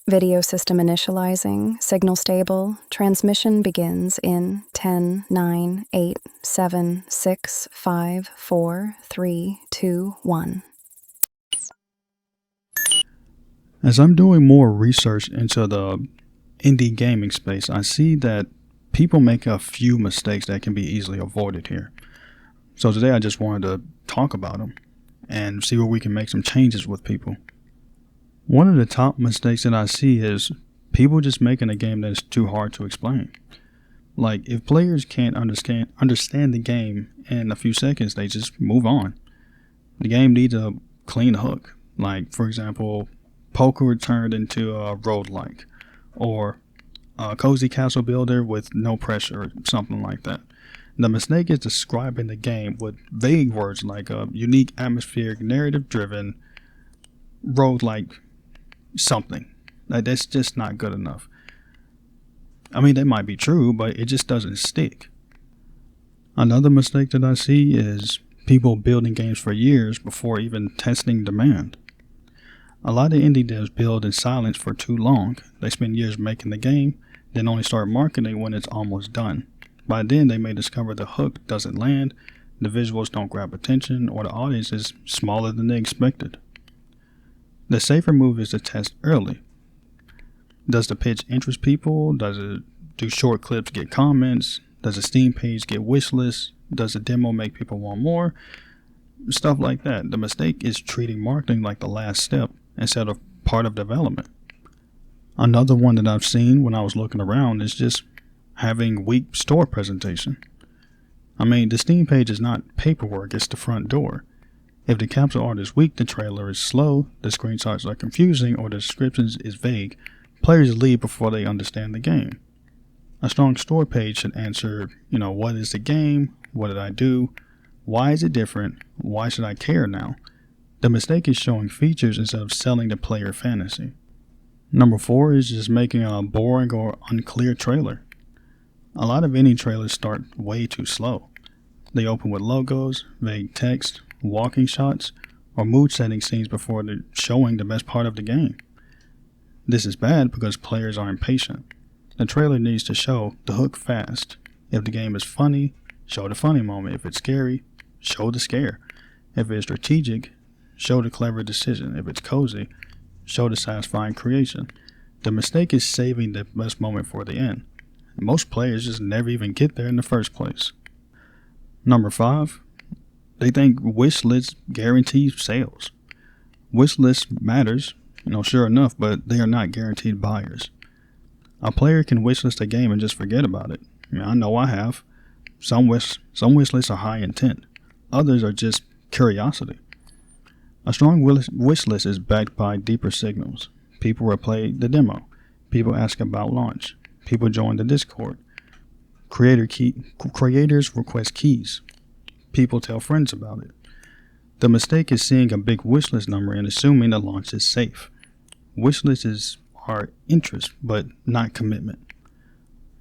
Video system initializing, signal stable, transmission begins in 10, 9, 8, 7, 6, 5, 4, 3, 2, 1. As I'm doing more research into the indie gaming space, I see that people make a few mistakes that can be easily avoided here. So today I just wanted to talk about them and see where we can make some changes with people. One of the top mistakes that I see is people just making a game that is too hard to explain. Like, if players can't understand the game in a few seconds, they just move on. The game needs a clean hook. Like, for example, poker turned into a roguelike, or a cozy castle builder with no pressure, or something like that. The mistake is describing the game with vague words like a unique atmospheric, narrative-driven, roguelike something. That's just not good enough. I mean, that might be true, but it just doesn't stick. Another mistake that I see is people building games for years before even testing demand. A lot of indie devs build in silence for too long. They spend years making the game, then only start marketing when it's almost done. By then, they may discover the hook doesn't land, the visuals don't grab attention, or the audience is smaller than they expected. The safer move is to test early. Does the pitch interest people? Do short clips get comments? Does a Steam page get wish lists? Does the demo make people want more? Stuff like that. The mistake is treating marketing like the last step instead of part of development. Another one that I've seen when I was looking around is just having weak store presentation. I mean, the Steam page is not paperwork, it's the front door. If the capsule art is weak, the trailer is slow, the screenshots are confusing, or the description is vague, players leave before they understand the game. A strong store page should answer, what is the game? What did I do? Why is it different? Why should I care now? The mistake is showing features instead of selling the player fantasy. Number 4 is just making a boring or unclear trailer. A lot of indie trailers start way too slow. They open with logos, vague text, walking shots, or mood setting scenes before they're showing the best part of the game. This is bad because players are impatient. The trailer needs to show the hook fast. If the game is funny, show the funny moment. If it's scary, show the scare. If it's strategic, show the clever decision. If it's cozy, show the satisfying creation. The mistake is saving the best moment for the end. Most players just never even get there in the first place. Number 5, they think wish lists guarantee sales. Wish list matters, sure enough, but they are not guaranteed buyers. A player can wishlist a game and just forget about it. I know I have. Some wish lists are high intent. Others are just curiosity. A strong wish list is backed by deeper signals. People replay the demo. People ask about launch. People join the Discord. Creators request keys. People tell friends about it. The mistake is seeing a big wishlist number and assuming the launch is safe. Wishlists are interest, but not commitment.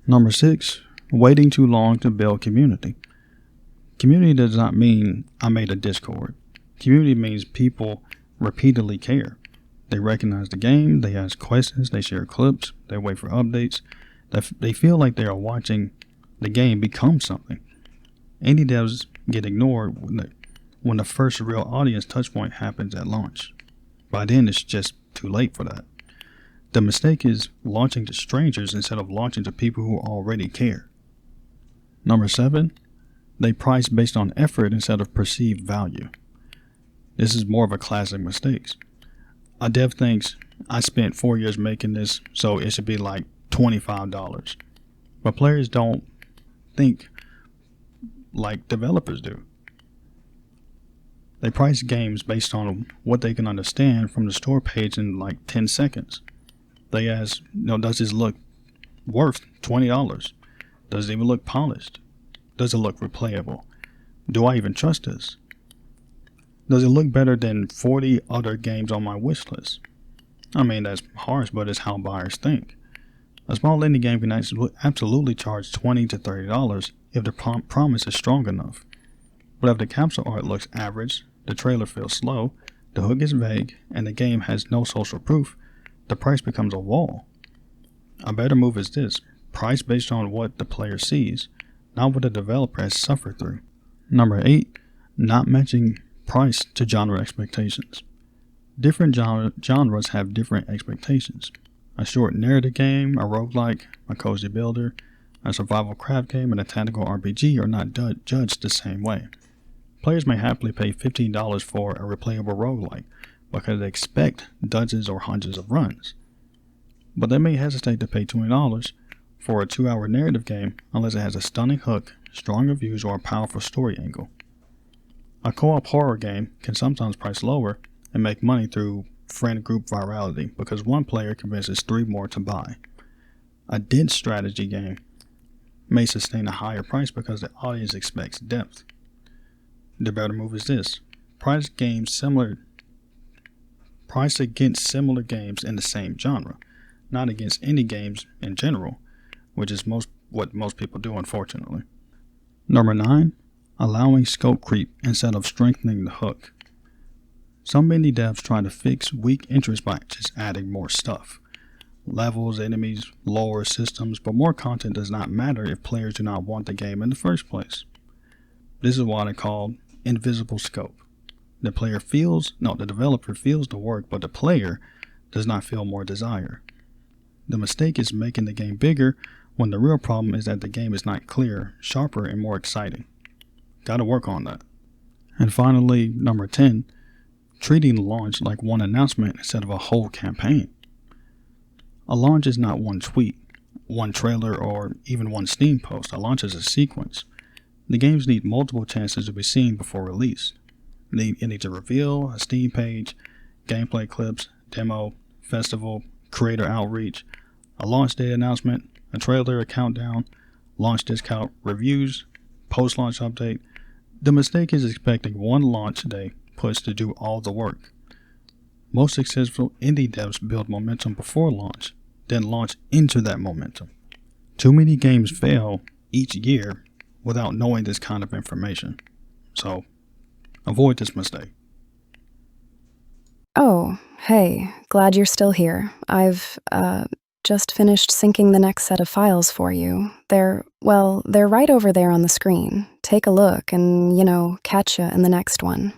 Number 6, waiting too long to build community. Community does not mean I made a Discord. Community means people repeatedly care. They recognize the game, they ask questions, they share clips, they wait for updates. They feel like they are watching the game become something. Indie devs get ignored when the first real audience touchpoint happens at launch. By then, it's just too late for that. The mistake is launching to strangers instead of launching to people who already care. Number 7, they price based on effort instead of perceived value. This is more of a classic mistake. A dev thinks, I spent 4 years making this, so it should be like $25. But players don't think like developers do. They price games based on what they can understand from the store page in like 10 seconds. They ask, does this look worth $20? Does it even look polished? Does it look replayable? Do I even trust this? Does it look better than 40 other games on my wish list? I mean, that's harsh, but it's how buyers think. A small indie game can absolutely charge $20 to $30 if the promise is strong enough. But if the capsule art looks average, the trailer feels slow, the hook is vague, and the game has no social proof, the price becomes a wall. A better move is this: price based on what the player sees, not what the developer has suffered through. Number 8, not matching price to genre expectations. Different genres have different expectations. A short narrative game, a roguelike, a cozy builder, a survival craft game, and a tactical RPG are not judged the same way. Players may happily pay $15 for a replayable roguelike because they expect dozens or hundreds of runs. But they may hesitate to pay $20 for a 2-hour narrative game unless it has a stunning hook, strong reviews, or a powerful story angle. A co-op horror game can sometimes price lower and make money through friend group virality because one player convinces 3 more to buy. A dense strategy game may sustain a higher price because the audience expects depth. The better move is this: price against similar games in the same genre, not against indie games in general, which is what most people do, unfortunately. Number 9, allowing scope creep instead of strengthening the hook. Some indie devs try to fix weak interest by just adding more stuff. Levels, enemies, lore, systems, but more content does not matter if players do not want the game in the first place. This is what I call invisible scope. The developer feels the work, but the player does not feel more desire. The mistake is making the game bigger when the real problem is that the game is not clearer, sharper, and more exciting. Gotta work on that. And finally, number 10, treating launch like one announcement instead of a whole campaign. A launch is not one tweet, one trailer, or even one Steam post. A launch is a sequence. The games need multiple chances to be seen before release. It needs a reveal, a Steam page, gameplay clips, demo, festival, creator outreach, a launch day announcement, a trailer, a countdown, launch discount, reviews, post-launch update. The mistake is expecting one launch day push to do all the work. Most successful indie devs build momentum before launch, then launch into that momentum. Too many games fail each year without knowing this kind of information. So, avoid this mistake. Oh, hey, glad you're still here. I've, just finished syncing the next set of files for you. They're right over there on the screen. Take a look and, catch ya in the next one.